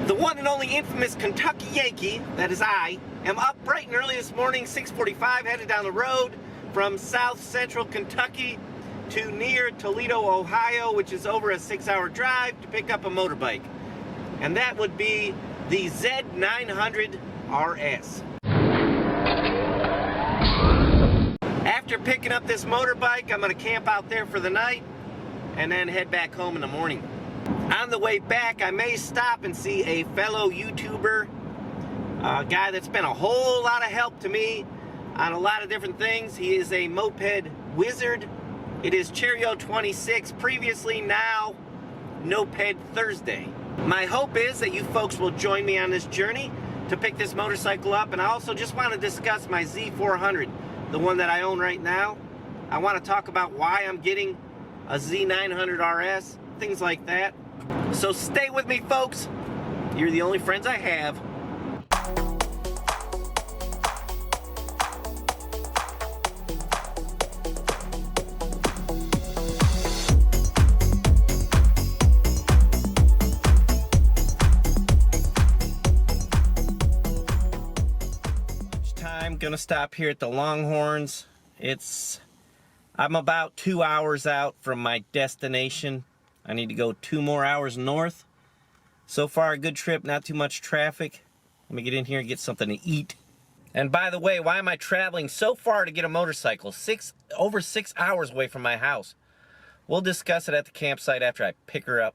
The one and only infamous Kentucky Yankee, that is I, am up bright and early this morning, 6:45, headed down the road from south central Kentucky to near Toledo, Ohio, which is over a 6-hour drive, to pick up a motorbike. And that would be the Z900RS. After picking up this motorbike, I'm going to camp out there for the night and then head back home in the morning. On the way back, I may stop and see a fellow YouTuber, a guy that's been a whole lot of help to me on a lot of different things. He is a moped wizard. It is Cheerio 26, previously, now Moped Thursday. My hope is that you folks will join me on this journey to pick this motorcycle up, and I also just want to discuss my Z400, the one that I own right now. I want to talk about why I'm getting a Z900RS, things like that. So stay with me, folks. You're the only friends I have. Lunchtime, gonna stop here at the Longhorns. I'm about 2 hours out from my destination. I need to go 2 more hours north. So far, a good trip, not too much traffic. Let me get in here and get something to eat. And by the way, why am I traveling so far to get a motorcycle? Over 6 hours away from my house. We'll discuss it at the campsite after I pick her up.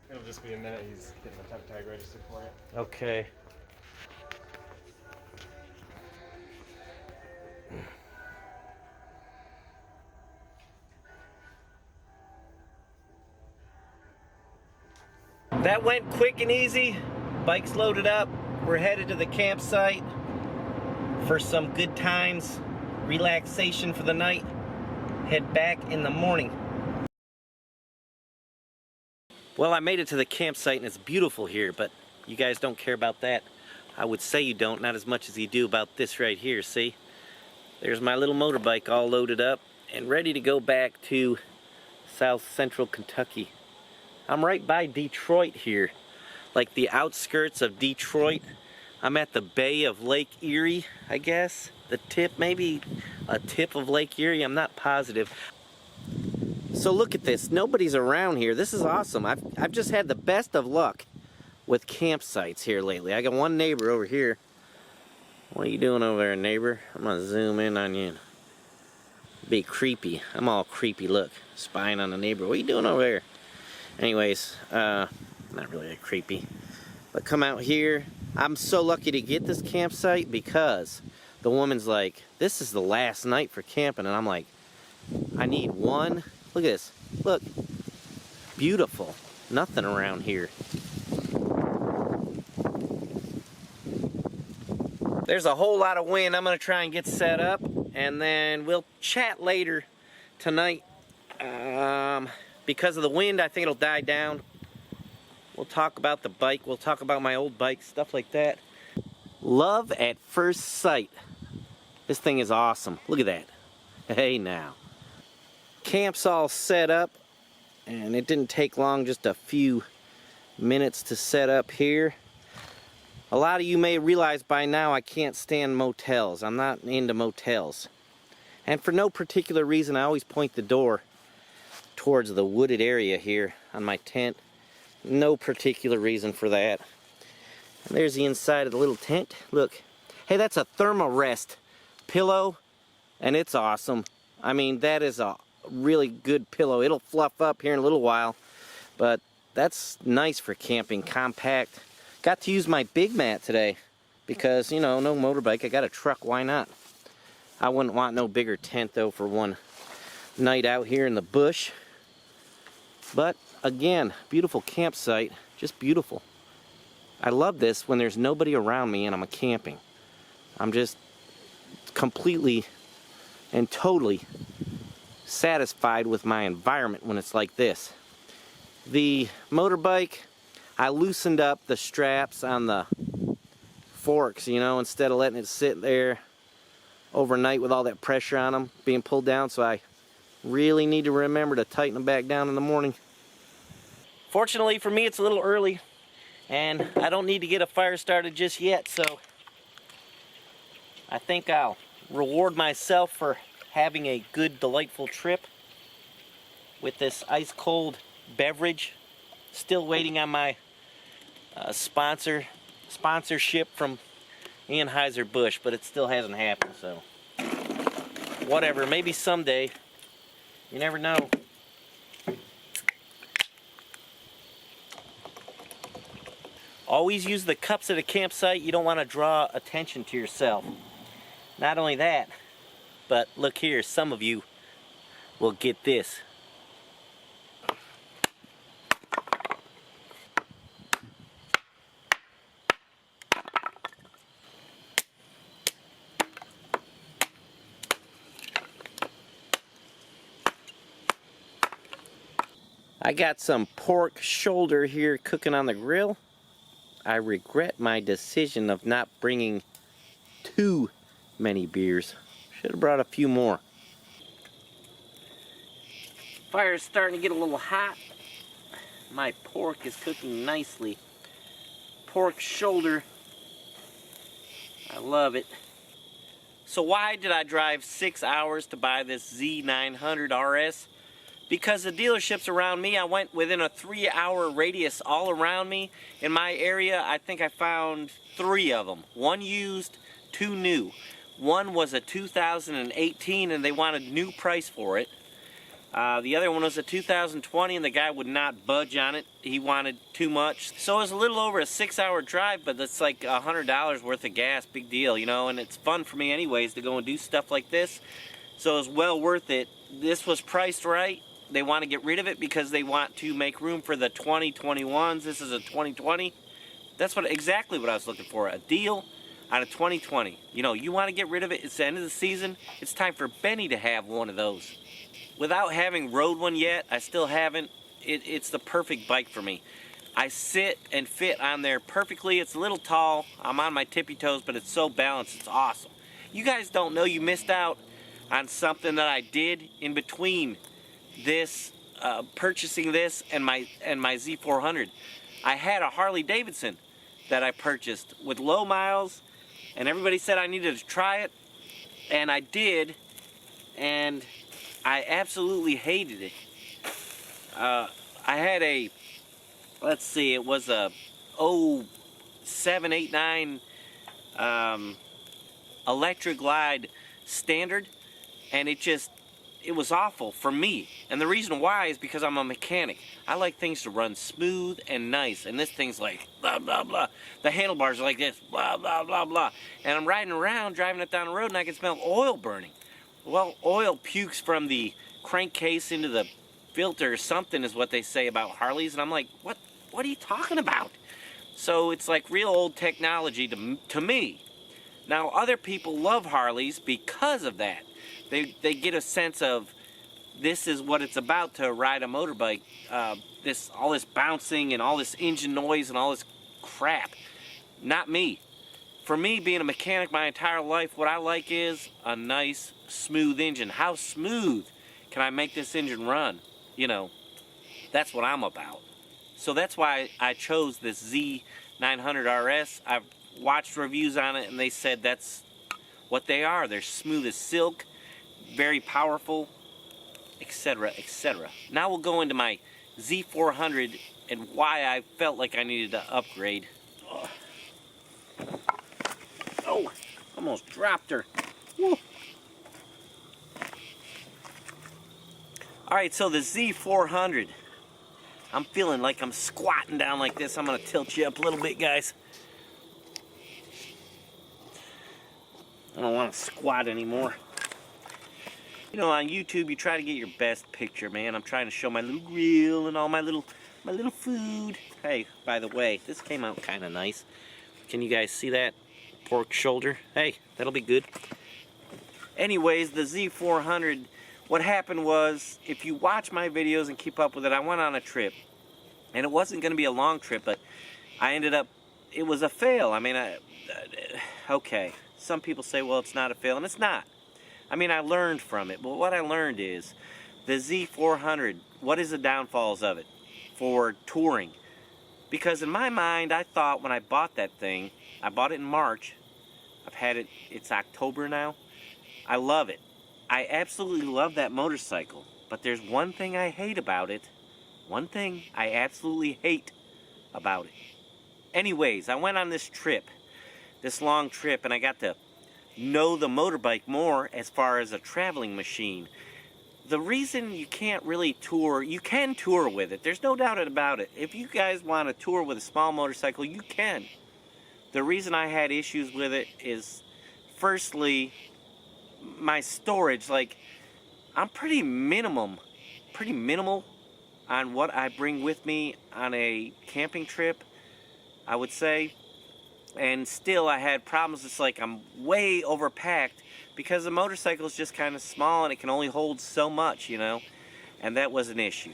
It'll just be a minute. He's getting the temp tag registered for it. Okay. That went quick and easy. Bike's loaded up. We're headed to the campsite for some good times, relaxation for the night. Head back in the morning. Well, I made it to the campsite and it's beautiful here, but you guys don't care about that. I would say you don't, not as much as you do about this right here, see? There's my little motorbike all loaded up and ready to go back to south central Kentucky. I'm right by Detroit here, like the outskirts of Detroit. I'm at the bay of Lake Erie, I guess. The tip, maybe a tip of Lake Erie, I'm not positive. So look at this, nobody's around here. This is awesome. I've just had the best of luck with campsites here lately. I got one neighbor over here. What are you doing over there, neighbor? I'm gonna zoom in on you. Be creepy. I'm all creepy, look. Spying on the neighbor. What are you doing over there? Anyways, not really that creepy. But come out here. I'm so lucky to get this campsite because the woman's like, this is the last night for camping. And I'm like, I need one. Look at this. Look. Beautiful. Nothing around here. There's a whole lot of wind. I'm going to try and get set up, and then we'll chat later tonight. Because of the wind, I think it'll die down. We'll talk about the bike. We'll talk about my old bike, stuff like that. Love at first sight. This thing is awesome. Look at that. Hey now. Camp's all set up, and it didn't take long, just a few minutes to set up here. A lot of you may realize by now I can't stand motels. I'm not into motels. And for no particular reason, I always point the door towards the wooded area here on my tent. No particular reason for that. And there's the inside of the little tent. Look. Hey, that's a Thermarest pillow, and it's awesome. I mean, that is a really good pillow. It'll fluff up here in a little while, but that's nice for camping, compact. Got to use my big mat today because, you know, no motorbike. I got a truck, why not? I wouldn't want no bigger tent though for one night out here in the bush. But again, beautiful campsite, just beautiful. I love this when there's nobody around me and I'm camping. I'm just completely and totally satisfied with my environment when it's like this. The motorbike, I loosened up the straps on the forks, you know, instead of letting it sit there overnight with all that pressure on them being pulled down. So I really need to remember to tighten them back down in the morning. Fortunately for me, it's a little early and I don't need to get a fire started just yet, so I think I'll reward myself for having a good, delightful trip with this ice cold beverage. Still waiting on my sponsorship from Anheuser-Busch, but it still hasn't happened, so whatever, maybe someday. You never know. Always use the cups at a campsite. You don't want to draw attention to yourself. Not only that, but look here, some of you will get this. I got some pork shoulder here cooking on the grill. I regret my decision of not bringing too many beers. Should have brought a few more. Fire's starting to get a little hot. My pork is cooking nicely. Pork shoulder. I love it. So why did I drive 6 hours to buy this Z900RS? Because the dealerships around me, I went within a 3-hour radius all around me. In my area, I think I found 3 of them. 1 used, 2 new. 1 was a 2018 and they wanted new price for it. The other one was a 2020 and the guy would not budge on it. He wanted too much. So it was a little over a 6-hour drive, but it's like $100 worth of gas, big deal, you know, and it's fun for me anyways to go and do stuff like this. So it was well worth it. This was priced right. They want to get rid of it because they want to make room for the 2021s. This is a 2020. That's exactly what I was looking for, a deal on a 2020. You know, you want to get rid of it. It's the end of the season. It's time for Benny to have one of those. Without having rode one yet, I still haven't. It's the perfect bike for me. I sit and fit on there perfectly. It's a little tall. I'm on my tippy toes, but it's so balanced. It's awesome. You guys don't know you missed out on something that I did in between this purchasing this and my Z400. I had a Harley Davidson that I purchased with low miles, and everybody said I needed to try it, and I did, and I absolutely hated it. I had a, let's see, it was a 0789 Electric Glide Standard, and it was awful for me. And the reason why is because I'm a mechanic. I like things to run smooth and nice, and this thing's like blah blah blah. The handlebars are like this, blah blah blah blah. And I'm riding around driving it down the road and I can smell oil burning. Well, oil pukes from the crankcase into the filter or something is what they say about Harleys, and I'm like, what are you talking about? So it's like real old technology to me. Now other people love Harleys because of that. They get a sense of this is what it's about to ride a motorbike. All this bouncing and all this engine noise and all this crap. Not me. For me, being a mechanic my entire life, what I like is a nice, smooth engine. How smooth can I make this engine run? You know, that's what I'm about. So that's why I chose this Z900RS. I've watched reviews on it and they said that's what they are. They're smooth as silk, very powerful, etc., etc. Now we'll go into my Z400 and why I felt like I needed to upgrade. Oh, almost dropped her. Woo. Alright, so the Z400. I'm feeling like I'm squatting down like this. I'm going to tilt you up a little bit, guys. I don't want to squat anymore. You know, on YouTube, you try to get your best picture, man. I'm trying to show my little grill and all my little food. Hey, by the way, this came out kind of nice. Can you guys see that? Pork shoulder. Hey, that'll be good. Anyways, the Z400, what happened was, if you watch my videos and keep up with it, I went on a trip. And it wasn't going to be a long trip, but I ended up, it was a fail. I mean, okay, some people say, well, it's not a fail, and it's not. I mean, I learned from it, but what I learned is the Z400, what is the downfalls of it for touring? Because in my mind, I thought when I bought that thing, I bought it in March, I've had it, it's October now, I love it. I absolutely love that motorcycle, but there's one thing I hate about it. One thing I absolutely hate about it. Anyways, I went on this trip, this long trip, and I got to know the motorbike more as far as a traveling machine. The reason you can't really tour, you can tour with it. There's no doubt about it. If you guys want to tour with a small motorcycle, you can. The reason I had issues with it is, firstly, my storage. Like, I'm pretty minimal on what I bring with me on a camping trip, I would say. And still I had problems. It's like I'm way overpacked because the motorcycle is just kind of small and it can only hold so much, you know, and that was an issue.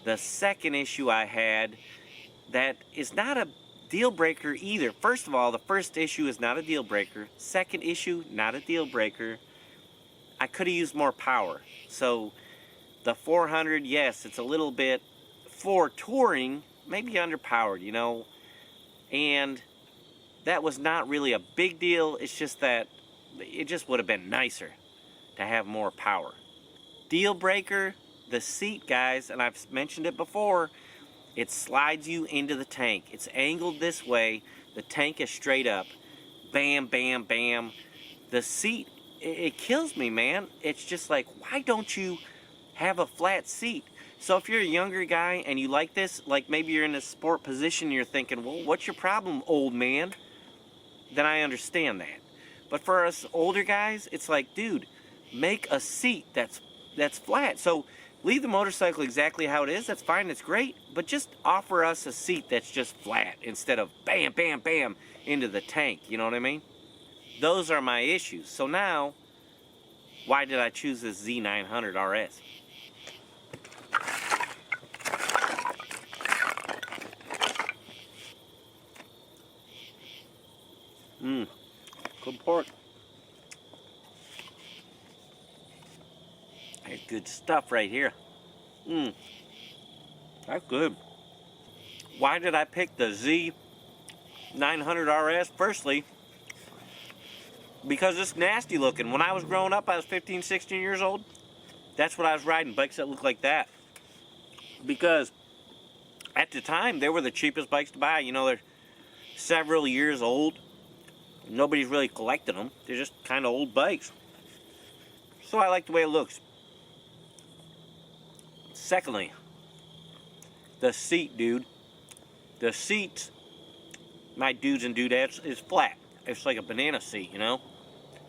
The second issue I had that is not a deal breaker either. First of all, the first issue is not a deal breaker. Second issue, not a deal breaker. I could have used more power. So the 400, yes, it's a little bit, for touring, maybe underpowered, you know, and that was not really a big deal. It's just that it just would have been nicer to have more power. Deal breaker, the seat, guys, and I've mentioned it before, it slides you into the tank. It's angled this way, the tank is straight up, bam, bam, bam. The seat, it kills me, man. It's just like, why don't you have a flat seat? So if you're a younger guy and you like this, like maybe you're in a sport position, you're thinking, well, what's your problem, old man? Then I understand that. But for us older guys, it's like, dude, make a seat that's flat. So leave the motorcycle exactly how it is, that's fine, it's great, but just offer us a seat that's just flat instead of bam, bam, bam into the tank, you know what I mean? Those are my issues. So now, why did I choose this Z900RS? Good pork. That's good stuff right here. That's good. Why did I pick the Z900RS? Firstly, because it's nasty looking. When I was growing up, I was 15, 16 years old. That's what I was riding, bikes that look like that. Because at the time, they were the cheapest bikes to buy. You know, they're several years old. Nobody's really collecting them. They're just kind of old bikes. So I like the way it looks. Secondly, the seat, dude. The seat, my dudes and dudettes, is flat. It's like a banana seat, you know?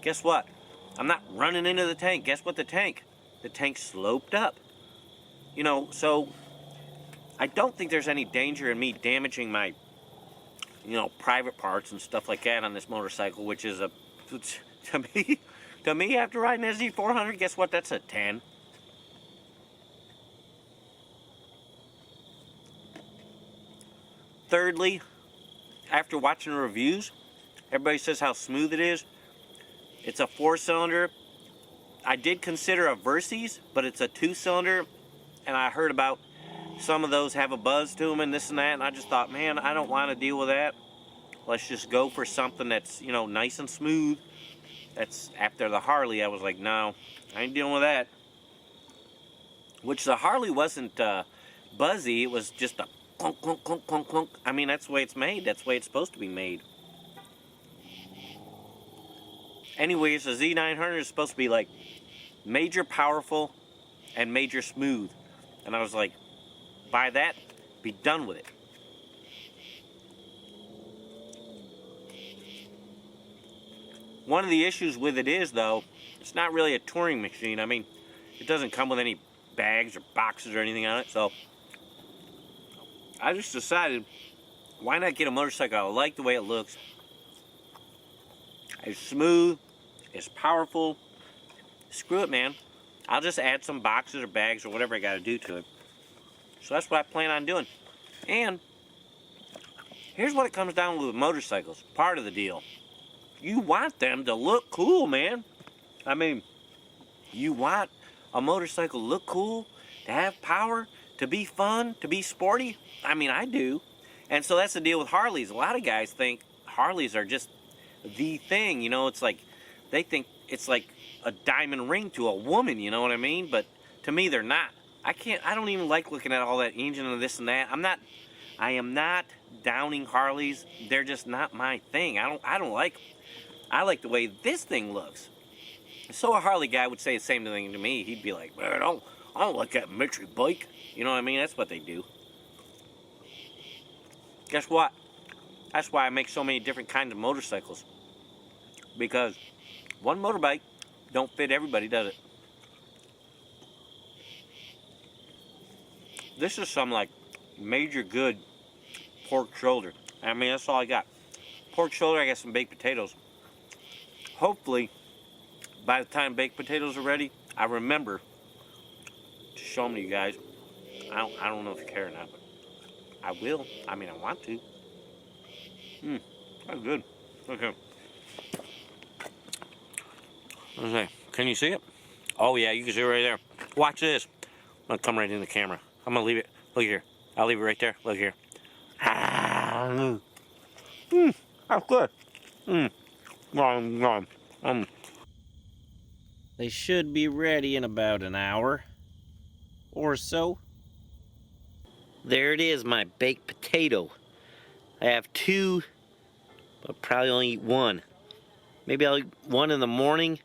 Guess what? I'm not running into the tank. Guess what the tank? The tank sloped up. You know, so I don't think there's any danger in me damaging my, you know, private parts and stuff like that on this motorcycle, which is a, to me after riding a Z400, guess what? That's a 10. Thirdly, after watching the reviews, everybody says how smooth it is. It's a 4-cylinder. I did consider a Versys, but it's a 2-cylinder, and I heard about some of those have a buzz to them and this and that, and I just thought, man, I don't want to deal with that. Let's just go for something that's, you know, nice and smooth. That's after the Harley, I was like, no, I ain't dealing with that. Which the Harley wasn't buzzy, it was just a clunk, clunk, clunk, clunk, clunk. I mean, that's the way it's made. That's the way it's supposed to be made. Anyways, the Z900 is supposed to be like major powerful and major smooth. And I was like, buy that, be done with it. One of the issues with it is, though, it's not really a touring machine. I mean, it doesn't come with any bags or boxes or anything on it, so I just decided, why not get a motorcycle? I like the way it looks. It's smooth, it's powerful. Screw it, man. I'll just add some boxes or bags or whatever I gotta do to it. So that's what I plan on doing. And here's what it comes down with motorcycles. Part of the deal. You want them to look cool, man. I mean, you want a motorcycle to look cool, to have power, to be fun, to be sporty. I mean, I do. And so that's the deal with Harleys. A lot of guys think Harleys are just the thing, you know. It's like, they think it's like a diamond ring to a woman, you know what I mean? But to me, they're not. I don't even like looking at all that engine and this and that. I am not downing Harleys. They're just not my thing. I like the way this thing looks. So a Harley guy would say the same thing to me. He'd be like, man, I don't like that Mitri bike. You know what I mean? That's what they do. Guess what? That's why I make so many different kinds of motorcycles. Because one motorbike don't fit everybody, does it? This is some like major good pork shoulder. I mean, that's all I got. Pork shoulder, I got some baked potatoes. Hopefully, by the time baked potatoes are ready, I remember to show them to you guys. I don't know if you care or not, but I will. I mean, I want to. That's good. Okay. Okay. Can you see it? Oh yeah, you can see it right there. Watch this. I'm gonna come right in the camera. I'm gonna leave it. Look here. I'll leave it right there. Look here. That's good. They should be ready in about an hour or so. There it is, my baked potato. I have two, but probably only eat one. Maybe I'll eat one in the morning.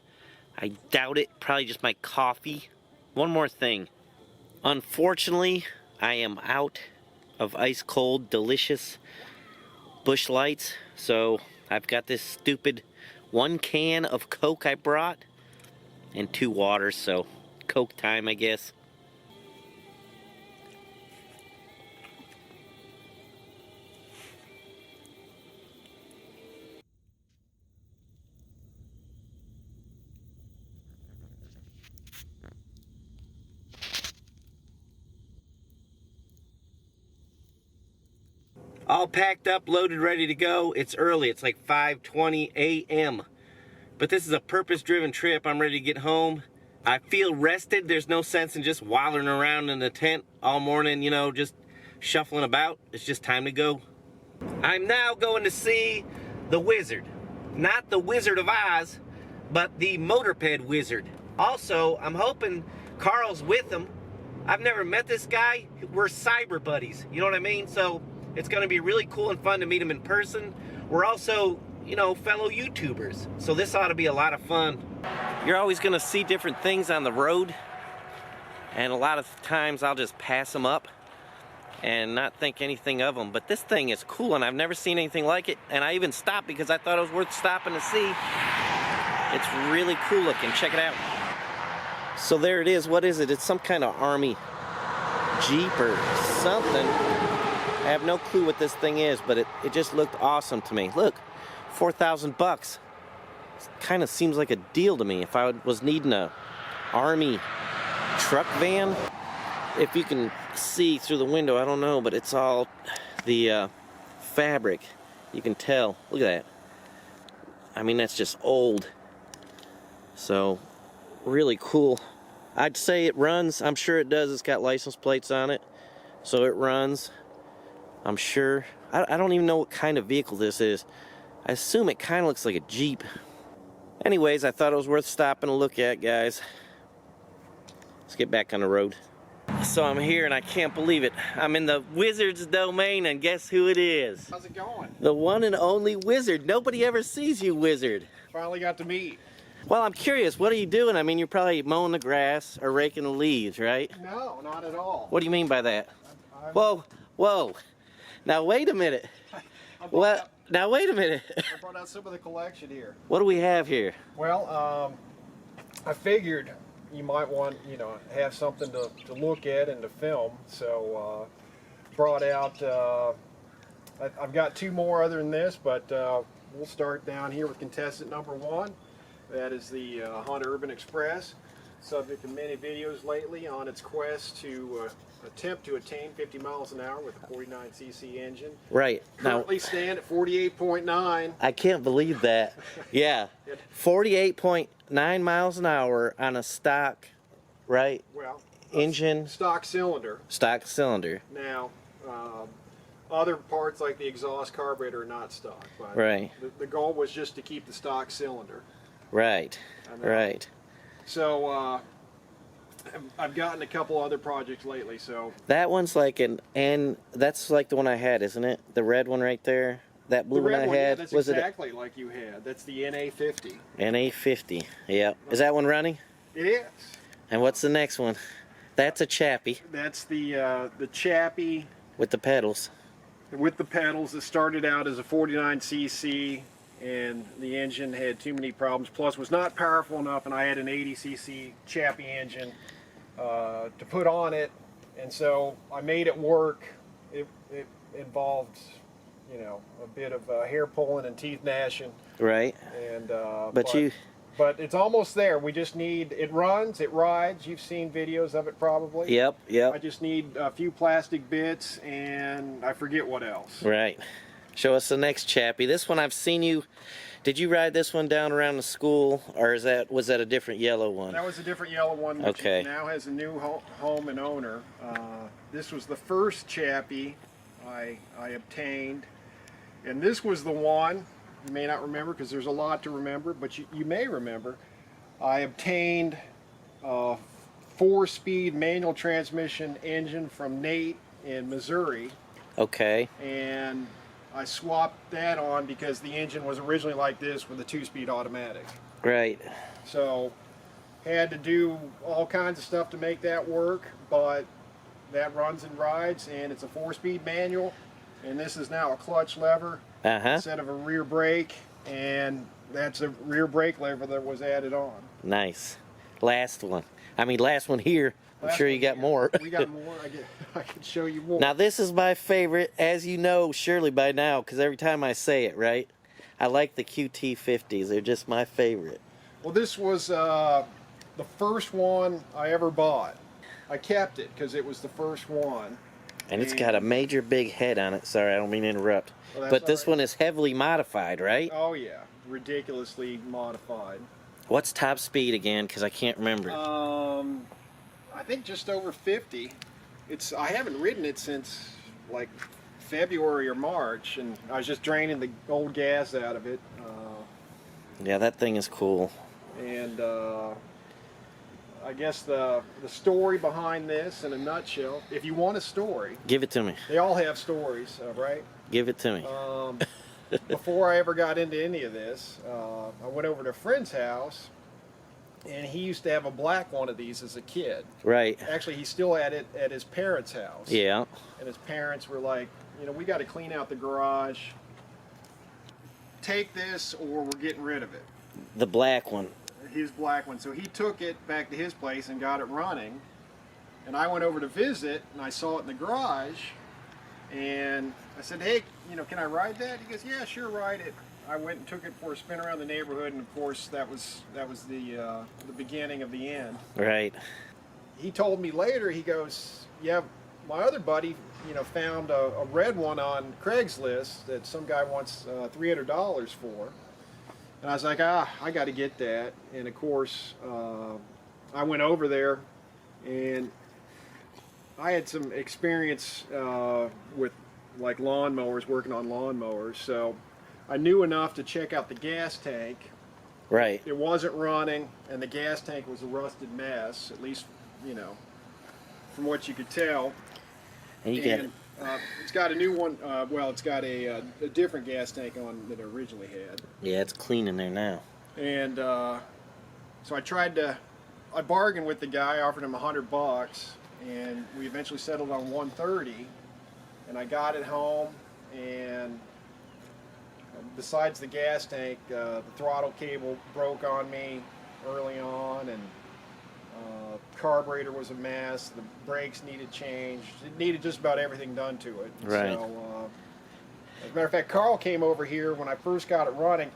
I doubt it. Probably just my coffee. One more thing. Unfortunately, I am out of ice cold, delicious Busch Lights. So I've got this stupid 1 can of Coke I brought and 2 waters. So Coke time, I guess. All packed up, loaded, ready to go. It's early. It's like 5:20 a.m. But this is a purpose-driven trip. I'm ready to get home. I feel rested. There's no sense in just wallowing around in the tent all morning, you know, just shuffling about. It's just time to go. I'm now going to see the Wizard. Not the Wizard of Oz, but the Moped Wizard. Also, I'm hoping Carl's with him. I've never met this guy. We're cyber buddies, you know what I mean? So it's going to be really cool and fun to meet him in person. We're also, you know, fellow YouTubers. So this ought to be a lot of fun. You're always going to see different things on the road. And a lot of times I'll just pass them up and not think anything of them. But this thing is cool and I've never seen anything like it. And I even stopped because I thought it was worth stopping to see. It's really cool looking. Check it out. So there it is. What is it? It's some kind of army Jeep or something. I have no clue what this thing is, but it just looked awesome to me. Look, 4,000 bucks. Kind of seems like a deal to me if I was needing a army truck van. If you can see through the window, I don't know, but it's all the fabric. You can tell. Look at that. I mean, that's just old. So, really cool. I'd say it runs. I'm sure it does. It's got license plates on it, so it runs. I'm sure. I don't even know what kind of vehicle this is. I assume it kind of looks like a Jeep. Anyways, I thought it was worth stopping to look at, guys. Let's get back on the road. So I'm here and I can't believe it. I'm in the Wizard's domain and guess who it is? How's it going? The one and only Wizard. Nobody ever sees you, Wizard. Finally got to meet. Well, I'm curious, what are you doing? I mean, you're probably mowing the grass or raking the leaves, right? No, not at all. What do you mean by that? Whoa, whoa. Now wait a minute. What? Now wait a minute. I brought out some of the collection here. What do we have here? Well, I figured you might want, you know, have something to look at and to film. So brought out, I've got 2 more other than this, but we'll start down here with contestant number 1. That is the Honda Urban Express. subject of many videos lately on its quest to attempt to attain 50 miles an hour with a 49cc engine. Right. Currently stand at 48.9. I can't believe that. Yeah. 48.9 miles an hour on a stock, right? Well, Engine. stock cylinder. Stock cylinder. Now, other parts like the exhaust carburetor are not stock. But Right. the goal was just to keep the stock cylinder. Right. Right. So I've gotten a couple other projects lately. So that one's like and that's like the one I had, isn't it? The red one right there. That blue the red one I one, had. yeah, that's was exactly like you had. That's the NA50. NA50. Yep. Is that one running? It is. And what's the next one? That's a Chappie. That's the Chappie with the pedals. With the pedals. It started out as a 49cc, and the engine had too many problems. Plus, was not powerful enough, and I had an 80cc Chappie engine to put on it, and so I made it work. It involved, you know, a bit of hair pulling and teeth gnashing. Right. And but it's almost there. We just need, it runs, it rides. You've seen videos of it probably. Yep, yep. I just need a few plastic bits and I forget what else. Right. Show us the next Chappie. This one I've seen you, did you ride this one down around the school, or was that a different yellow one? That was a different yellow one, which now has a new home and owner. This was the first Chappie I obtained, and this was the one, you may not remember because there's a lot to remember, but you may remember. I obtained a 4-speed manual transmission engine from Nate in Missouri. Okay. And I swapped that on because the engine was originally like this with a 2-speed automatic. Right. So had to do all kinds of stuff to make that work, but that runs and rides, and it's a 4-speed manual, and this is now a clutch lever instead of a rear brake, and that's a rear brake lever that was added on. Nice. Last one. I mean, last one here. I'm sure you got more. We got more. I can show you more. Now this is my favorite, as you know surely by now, because every time I say it, right? I like the QT50s. They're just my favorite. Well, this was the first one I ever bought. I kept it because it was the first one. And it's got a major big head on it. Sorry, I don't mean to interrupt. Well, but this one is heavily modified, right? Oh yeah, ridiculously modified. What's top speed again? Because I can't remember. I think just over 50. I haven't ridden it since like February or March, and I was just draining the old gas out of it. Yeah, that thing is cool. And I guess the story behind this in a nutshell, if you want a story, give it to me. They all have stories, right? Give it to me. Before I ever got into any of this, I went over to a friend's house, and he used to have a black one of these as a kid. Right. Actually, he still had it at his parents' house. Yeah. And his parents were like, you know, we got to clean out the garage. Take this, or we're getting rid of it. The black one. His black one. So he took it back to his place and got it running. And I went over to visit, and I saw it in the garage. And I said, hey, you know, can I ride that? He goes, yeah, sure, ride it. I went and took it for a spin around the neighborhood, and of course that was the beginning of the end. Right. He told me later, he goes, yeah, my other buddy, you know, found a red one on Craigslist that some guy wants $300 for. And I was like, I got to get that. And of course, I went over there, and I had some experience with like lawnmowers, working on lawnmowers, so I knew enough to check out the gas tank. Right. It wasn't running, and the gas tank was a rusted mess, at least, you know, from what you could tell. And it's got a new one. Well, it's got a different gas tank on than it originally had. Yeah, it's clean in there now. And so I bargained with the guy, offered him $100, and we eventually settled on $130. And I got it home, and besides the gas tank, the throttle cable broke on me early on, and carburetor was a mess. The brakes needed changed. It needed just about everything done to it. Right. So, as a matter of fact, Carl came over here when I first got it running.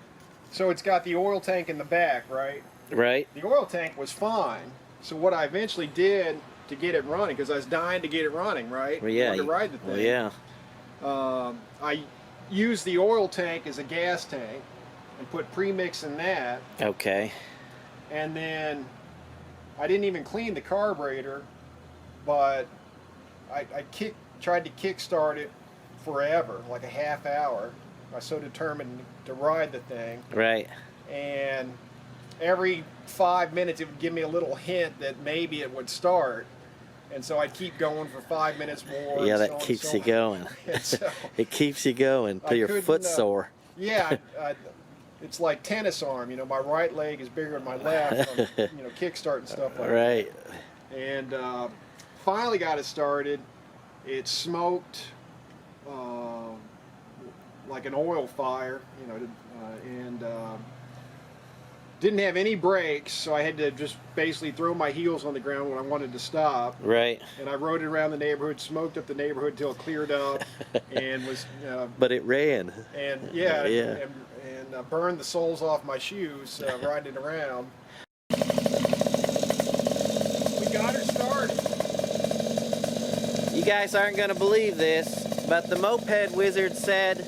So it's got the oil tank in the back, right? Right. The oil tank was fine, So what I eventually did to get it running, because I was dying to get it running, right? Well, yeah. To ride the thing. Well, yeah. I used the oil tank as a gas tank and put premix in that. Okay. And then I didn't even clean the carburetor, but I tried to kickstart it forever, like a half hour. I was so determined to ride the thing. Right. And every 5 minutes it would give me a little hint that maybe it would start. And so I'd keep going for 5 minutes more. Yeah, and that so on keeps and so you on. going. So It keeps you going till your foot's sore. Yeah, it's like tennis arm. You know, my right leg is bigger than my left from, you know, kickstart and stuff like Right. that. And finally got it started. It smoked like an oil fire, you know, and didn't have any brakes, so I had to just basically throw my heels on the ground when I wanted to stop. Right. And I rode it around the neighborhood, smoked up the neighborhood till it cleared up, and was. But it ran. And yeah, Yeah. and burned the soles off my shoes riding around. We got her started. You guys aren't going to believe this, but the Moped Wizard said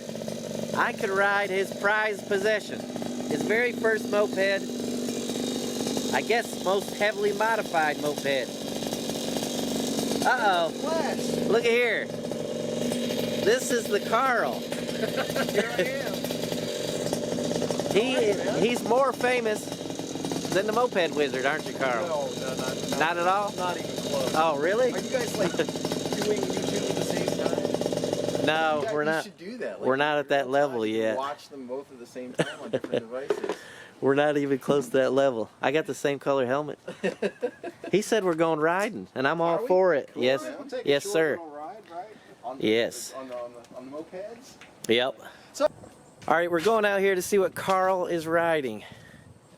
I could ride his prized possession. His very first moped, I guess most heavily modified moped. Uh-oh. What? Look at here. This is the Carl. Here I am. He's more famous than the Moped Wizard, aren't you, Carl? No, Not at all? Not even close. Oh, really? Are you guys like doing YouTube at the same time? No, Yeah, we're not. You should do that. We're not at that level yet. Watch them both at the same time on different devices. We're not even close to that level. I got the same color helmet. He said we're going riding, and I'm all Are we? for it. Cool, Yes, man. We'll take a yes, short sir. little ride, right? On Yes. On the mopeds. Yep. So- All right, we're going out here to see what Carl is riding,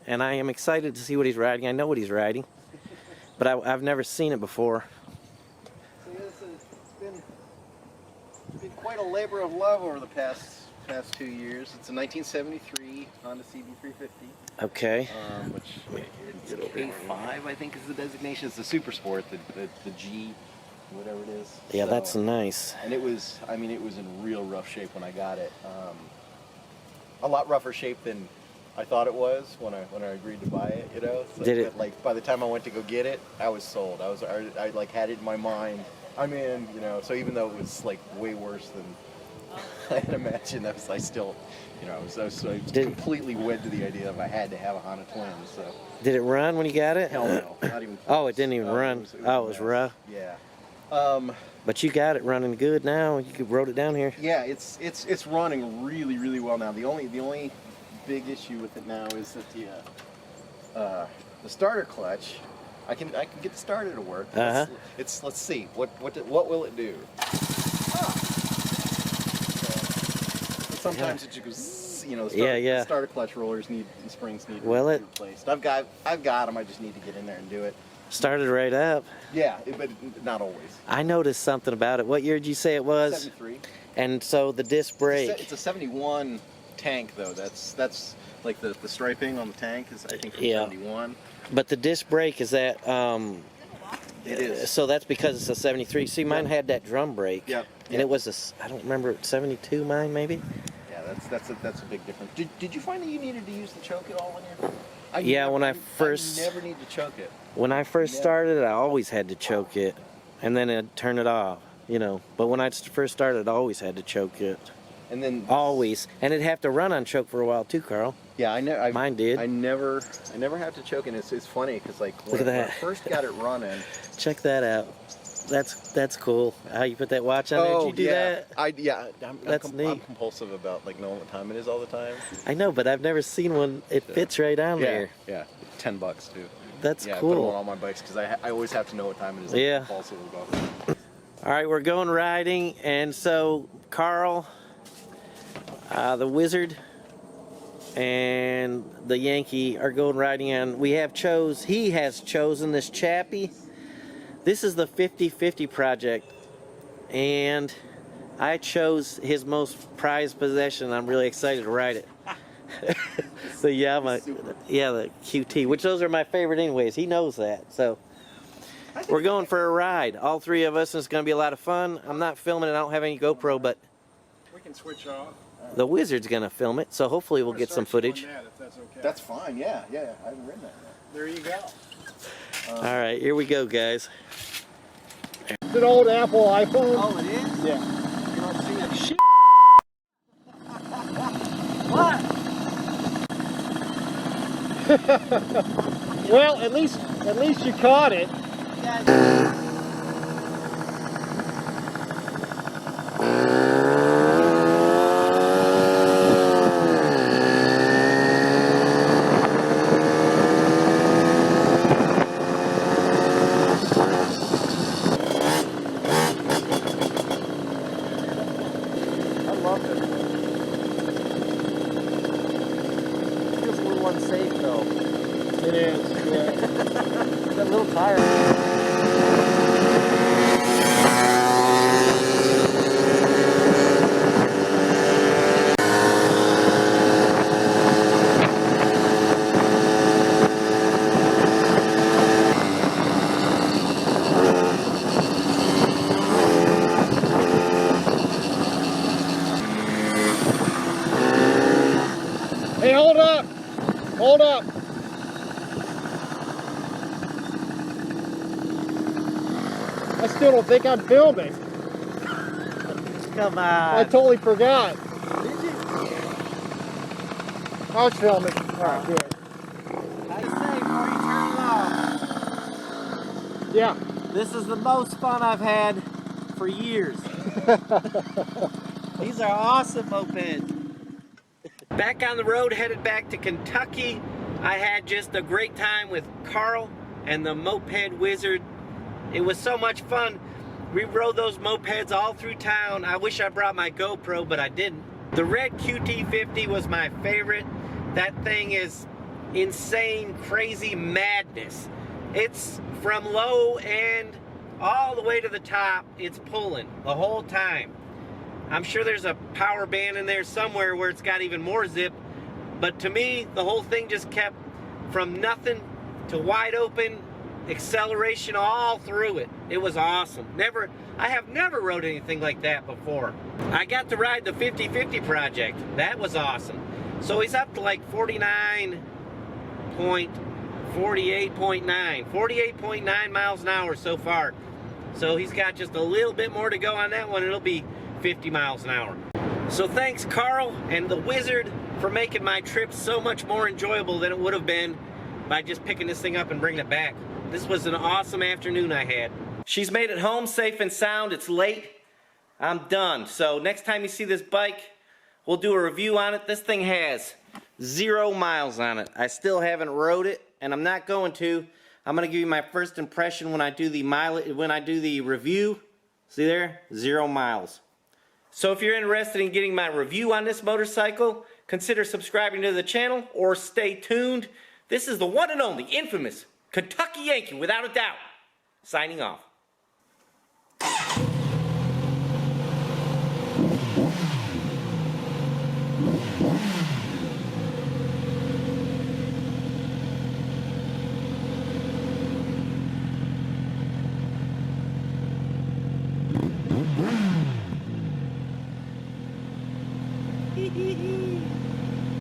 and I am excited to see what he's riding. I know what he's riding, but I've never seen it before. So it's been quite a labor of love over the past 2 years. It's a 1973 Honda CB350. Okay. Which it's K5, I think, is the designation. It's the Super Sport, the G, whatever it is. Yeah, So- that's nice. And it was, I mean, it was in real rough shape when I got it. A lot rougher shape than I thought it was when I agreed to buy it. You know, it's like, Did it- like by the time I went to go get it, I was sold. I like had it in my mind. I'm in. You know, so even though it was like way worse than I had imagined, I still, you know, I was completely wed to the idea of I had to have a Honda Twin. So Did it run when you got it? hell no, not even. Oh, it didn't even run. It Oh, it was rough. Yeah. But you got it running good now. You wrote it down here. Yeah, it's running really, really well now. The only big issue with it now is that the starter clutch, I can get the starter to work. Uh-huh. Let's see what will it do. But sometimes it just goes, you know, the starter clutch rollers the springs need to be replaced. I've got them. I just need to get in there and do it. Started right up. Yeah, but not always. I noticed something about it. What year did you say it was? 73. And so the disc brake. It's a 71 tank though. That's like the striping on the tank is I think from 71. But the disc brake is that It is. so that's because it's a 73. See, mine had that drum brake. Yep. And it was I don't remember, 72 mine maybe? Yeah, that's a big difference. Did you find that you needed to use the choke at all in your? Yeah, when I first I never need to choke it. When I first started, I always had to choke it, and then I'd turn it off, you know. But when I first started, I always had to choke it. And then Always, and it'd have to run on choke for a while too, Carl. yeah, Mine did. I never have to choke, and it's funny because like Look at when I that. first got it running. Check that out. That's cool. How you put that watch on there? Did you do that? I'm compulsive about like knowing what time it is all the time. I know, but I've never seen one. It fits right on there. Yeah, $10 too. That's Yeah, I put them on cool. all my bikes because I always have to know what time it is. Yeah. I'm compulsive about it. All right, we're going riding, and so Carl, the Wizard, and the Yankee are going riding, and he has chosen this Chappie. This is the 50/50 project, and I chose his most prized possession. I'm really excited to ride it. The Yamaha, yeah, the QT, which those are my favorite anyways. He knows that. So we're going for a ride, all three of us, and it's going to be a lot of fun. I'm not filming it. I don't have any GoPro, but We can switch off. the Wizard's going to film it, so hopefully we'll get some footage. That, if that's okay. That's fine. Yeah, yeah. I haven't ridden that yet. There you go. All right, here we go, guys. It's an old Apple iPhone. Oh, it is? Yeah. You don't see it. Shit. What? Well, at least you caught it. I love this. Feels a little unsafe, though. It is. Yeah. That little tire. Hey, hold up! Hold up! I still don't think I'm filming. Come I on. totally forgot. Did you? I was filming. Alright, good. I say before you turn it off. Yeah. This is the most fun I've had for years. These are awesome mopeds. Back on the road, headed back to Kentucky. I had just a great time with Carl and the Moped Wizard. It was so much fun. We rode those mopeds all through town. I wish I brought my GoPro, but I didn't. The red QT50 was my favorite. That thing is insane, crazy madness. It's from low end all the way to the top. It's pulling the whole time. I'm sure there's a power band in there somewhere where it's got even more zip, but to me, the whole thing just kept from nothing to wide open, acceleration all through it. It was awesome. I have never rode anything like that before. I got to ride the 50/50 project. That was awesome. So he's up to like 48.9 miles an hour so far. So he's got just a little bit more to go on that one. It'll be 50 miles an hour. So thanks Carl and the Wizard for making my trip so much more enjoyable than it would have been by just picking this thing up and bringing it back. This was an awesome afternoon I had. She's made it home safe and sound. It's late. I'm done. So next time you see this bike, we'll do a review on it. This thing has 0 miles on it. I still haven't rode it, and I'm not going to. I'm going to give you my first impression when I do the review. See there? 0 miles. So if you're interested in getting my review on this motorcycle, consider subscribing to the channel or stay tuned. This is the one and only infamous Kentucky Yankee, without a doubt. Signing off. Hee hee hee.